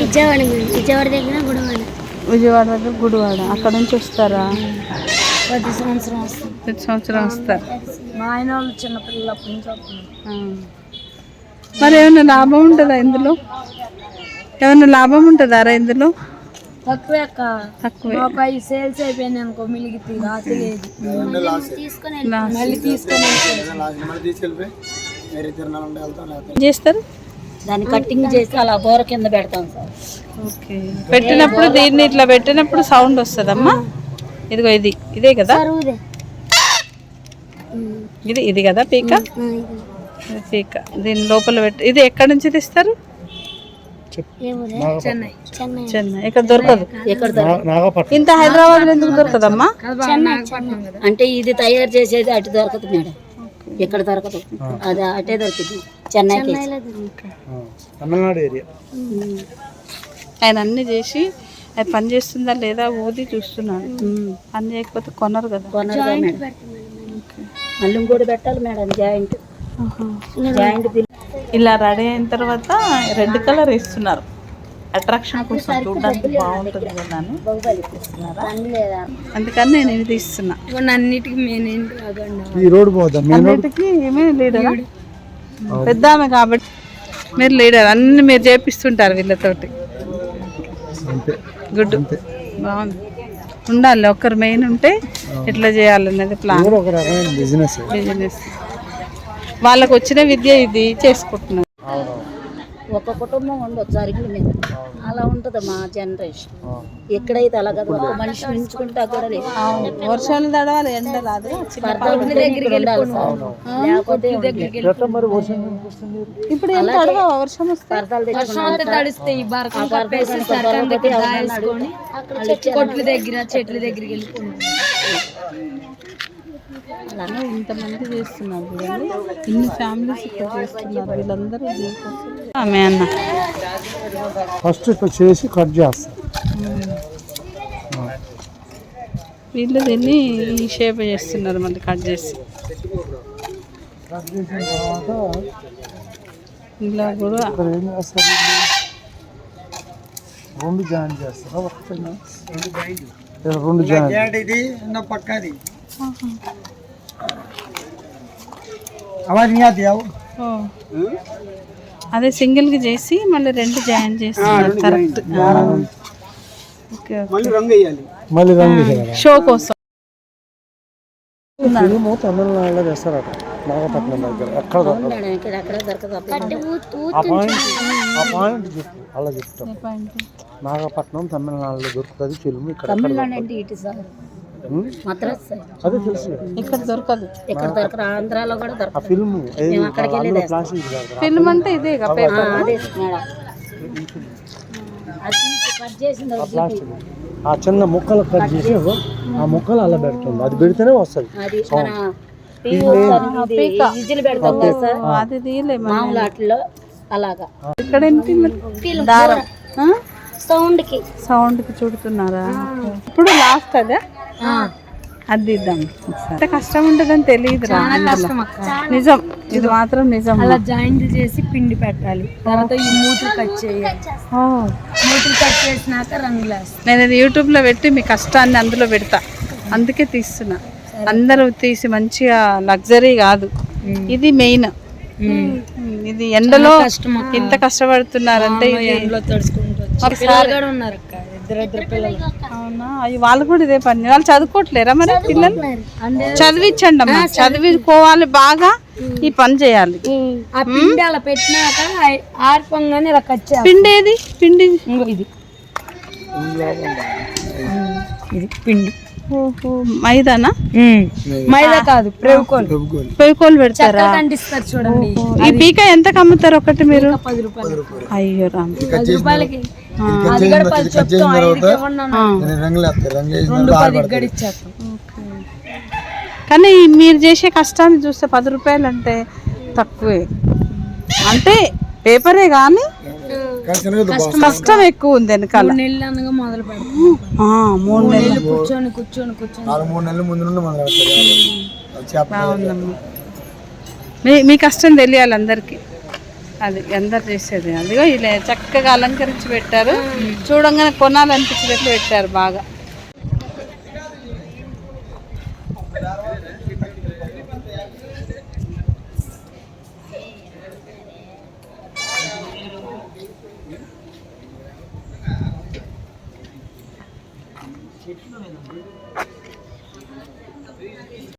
విజయవాడ దగ్గర గుడివాడ. విజయవాడ దగ్గర గుడివాడ. అక్కడ నుంచి వస్తారా? ప్రతి సంవత్సరం వస్తాం. ప్రతి సంవత్సరం వస్తారు. మా ఆయన వాళ్ళు చిన్నపిల్లలు అప్పటి నుంచి వస్తున్నారు. మరి ఏమైనా లాభం ఉంటుందా ఇందులో? ఏమైనా లాభం ఉంటుందా ఇందులో? తక్కువే అక్క, తక్కువే. ఒక 5 సేల్స్ అయిపోయినాయి అనుకో, మిలిగితే రాసి లేదు. మళ్ళీ తీసుకొని చేస్తారు. దాన్ని కట్టింగ్ చేసి అలా బోర కింద పెడతాం సార్. ఓకే. పెట్టినప్పుడు దీన్ని ఇట్లా పెట్టినప్పుడు సౌండ్ వస్తుందమ్మా. ఇదిగో ఇదే కదా ఇది కదా పీక. పీక దీని లోపల పెట్టి ఇది ఎక్కడి నుంచి తీస్తారు? చెన్నై. ఇక్కడ దొరకదు. ఇంత హైదరాబాద్ ఎందుకు దొరకదమ్మా? అంటే ఇది తయారు చేసేది అటు దొరకదు మేడం, ఇక్కడ దొరకదు. అది అటే దొరికింది చెన్నై, తమిళనాడు ఏరియా. ఆయన అన్ని చేసి అది పని చేస్తుందా లేదా ఊది చూస్తున్నాను. పని చేయకపోతే కొనరు కదా. మళ్ళీ కూడా పెట్టాలి మేడం జాయింట్. ఇలా రెడీ అయిన తర్వాత రెడ్ కలర్ వేస్తున్నారు అట్రాక్షన్ కోసం, చూడడానికి బాగుంటుంది కదా అని. అందుకని నేను ఇది తీస్తున్నా. అన్నిటికీ అన్నిటికీ ఏమే లీడర్, పెద్ద ఆమె కాబట్టి మీరు లీడర్. అన్ని మీరు చేపిస్తుంటారు వీళ్ళతోటి. గుడ్, బాగుంది. ఉండాలి ఒకరు మెయిన్ ఉంటే ఎట్లా చేయాలనేది ప్లాన్. బిజినెస్ వాళ్ళకు వచ్చిన విద్య ఇది చేసుకుంటున్నారు. ఒక కుటుంబం ఉండొచ్చు అరుగుల మీద, అలా ఉంటుంది మా జనరేషన్. ఎక్కడైతే అలా కదా, ఒక మనిషి నించుకుంటా కూడా లేదు. వర్షాలు తడవాలి, ఎండలు దగ్గరికి వెళ్ళిపోవాలి. ఇప్పుడు వర్షం తడిస్తాయి. కొట్ల దగ్గర చెట్ల దగ్గరికి వెళ్ళిపోయింది. అలానే ఇంతమంది చేస్తున్నారు చూడండి, ఇన్ని ఫ్యామిలీస్ ఇక్కడ చేస్తున్నారు. వీళ్ళందరూ ఆమె అన్న ఫస్ట్ ఇట్లా చేసి కట్ చేస్తారు. వీళ్ళు దీన్ని ఈ షేప్ చేస్తున్నారు, మళ్ళీ కట్ చేసి. ఇలా కూడా ఏం చేస్తారు, 2 జాయింట్ చేస్తారా? ఒకటేనా? 2 జాయింట్. ఇది నా పక్కది అదే సింగిల్ గా చేసి మళ్ళీ 2 జాయిన్ చేస్తున్నారు. కరెక్ట్. మళ్ళీ రంగు షో కోసం. తమిళనాడులో చేస్తారట, నాగపట్నం దగ్గర. ఎక్కడ అలా చెప్తాం. నాగపట్నం తమిళనాడులో దొరుకుతుంది ఫిల్మ్. ఇక్కడ అదే తెలుసు, ఇక్కడ దొరకదు. ఇక్కడ దొరకదు, ఆంధ్రాలో కూడా దొరకదు. ఫిల్మ్ ఫిల్మ్ అంటే ఇదే ఆ చిన్న ముక్కలు కట్ చేసి ఆ ముక్కలు అలా పెడుతుంది. అది పెడితేనే వస్తుంది. అలాగా ఇక్కడ దారం సౌండ్ కి చుడుతున్నారా? ఇప్పుడు లాస్ట్ అదే అది ఇద్దాం. ఎంత కష్టం ఉంటుందని తెలియదు. నిజం, ఇది మాత్రం నిజం. అలా జాయింట్ చేసి పిండి పెట్టాలి. తర్వాత ఈ మూతులు కట్ చేయాలి. మూతులు కట్ చేసినాక రంగులు వేస్తాం. నేను ఇది యూట్యూబ్ లో పెట్టి మీ కష్టాన్ని అందులో పెడతా, అందుకే తీస్తున్నా. అందరూ తీసి మంచిగా లగ్జరీ కాదు, ఇది మెయిన్. ఇది ఎండలో ఇంత కష్టపడుతున్నారంటే ఎండలో తడుచుకుంటూ ఉన్నారు. అవునా? అవి వాళ్ళు కూడా ఇదే పని. వాళ్ళు చదువుకోవట్లేరా మరి? పిల్లలు చదివించండి అమ్మా, చదివిపోవాలి బాగా. ఈ పని చేయాలి. ఆ పిండి అలా పెట్టినాక ఆర్పంగానే ఇలా కట్ చేయాలి. పిండి ఏది? పిండి ఇది పిండి. ఓహో, మైదానా? మైదా కాదు, పెవికోల్ పెడతారా? కంటిస్తారు చూడండి. ఈ పీక ఎంత అమ్ముతారు ఒకటి మీరు? 10 రూపాయలు. అయ్యో రామ్, 10 రూపాయలకి. కానీ మీరు చేసే కష్టాన్ని చూస్తే 10 రూపాయలు అంటే తక్కువే. అంటే పేపరే కానీ కష్టం ఎక్కువ ఉంది వెనకాల. 3 నెలలు అనగా మొదలు పెడతాం. 3 నెలలు కూర్చొని 3 నెలల ముందు నుండి మీ కష్టం తెలియాలి అందరికి. అది అందరు చేసేది. అదిగో ఇలా చక్కగా అలంకరించి పెట్టారు, చూడంగానే కొనాలనిపించేటట్లు పెట్టారు బాగా.